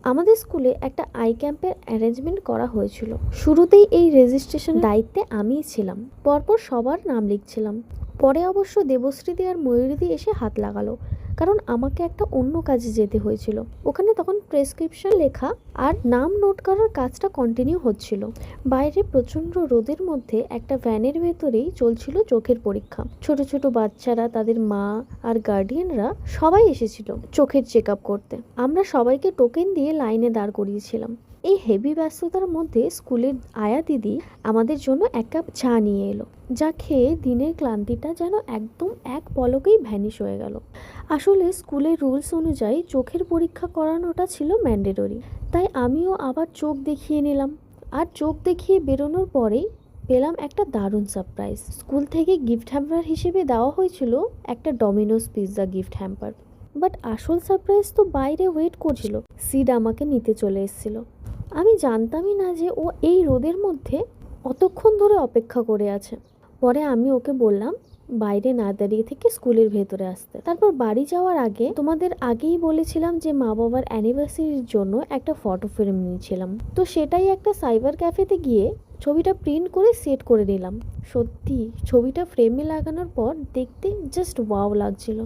আমাদের স্কুলে একটা আই ক্যাম্পের অ্যারেঞ্জমেন্ট করা হয়েছিল। শুরুতেই এই রেজিস্ট্রেশন দায়িত্বে আমিই ছিলাম। পরপর সবার নাম লিখছিলাম। পরে অবশ্য দেবশ্রীদি আর ময়ূরীদি এসে হাত লাগালো, কারণ আমাকে একটা অন্য কাজে যেতে হয়েছিল। ওখানে তখন প্রেসক্রিপশন লেখা আর নাম নোট করার কাজটা কন্টিনিউ হচ্ছিল। বাইরে প্রচণ্ড রোদের মধ্যে একটা ভ্যানের ভেতরেই চলছিল চোখের পরীক্ষা। ছোট ছোট বাচ্চারা, তাদের মা আর গার্ডিয়ানরা সবাই এসেছিল চোখের চেক আপ করতে। আমরা সবাইকে টোকেন দিয়ে লাইনে দাঁড় করিয়েছিলাম। এই হেভি ব্যস্ততার মধ্যে স্কুলের আয়া দিদি আমাদের জন্য এক কাপ চা নিয়ে এলো, যা খেয়ে দিনের ক্লান্তিটা যেন একদম এক পলকেই ভ্যানিশ হয়ে গেল। আসলে স্কুলের রুলস অনুযায়ী চোখের পরীক্ষা করানোটা ছিল ম্যান্ডেটরি, তাই আমিও আবার চোখ দেখিয়ে নিলাম। আর চোখ দেখিয়ে বেরোনোর পরেই পেলাম একটা দারুণ সারপ্রাইজ। স্কুল থেকে গিফট হ্যাম্পার হিসেবে দেওয়া হয়েছিল একটা Domino's pizza gift hamper. But আসল সারপ্রাইজ তো বাইরে ওয়েট করছিল। সিড আমাকে নিতে চলে এসেছিল। আমি জানতামই না যে ও এই রোদের মধ্যে অতক্ষণ ধরে অপেক্ষা করে আছে। পরে আমি ওকে বললাম বাইরে না দাঁড়িয়ে থেকে স্কুলের ভেতরে আসতে। তারপর বাড়ি যাওয়ার আগে তোমাদের আগেই বলেছিলাম যে মা বাবার অ্যানিভার্সারির জন্য একটা ফটো ফ্রেম নিয়েছিলাম, তো সেটাই একটা সাইবার ক্যাফেতে গিয়ে ছবিটা প্রিন্ট করে সেট করে নিলাম। সত্যি ছবিটা ফ্রেমে লাগানোর পর দেখতে জাস্ট ওয়াও লাগছিল।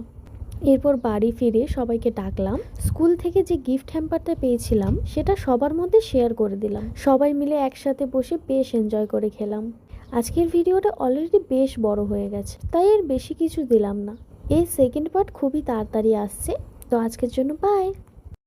এরপর বাড়ি ফিরে সবাইকে ডাকলাম। স্কুল থেকে যে গিফট হ্যাম্পারটা পেয়েছিলাম সেটা সবার মধ্যে শেয়ার করে দিলাম। সবাই মিলে একসাথে বসে বেশ এনজয় করে খেলাম। আজকের ভিডিওটা অলরেডি বেশ বড় হয়ে গেছে, তাই এর বেশি কিছু দিলাম না। এর সেকেন্ড পার্ট খুবই তাড়াতাড়ি আসছে। তো আজকের জন্য বাই।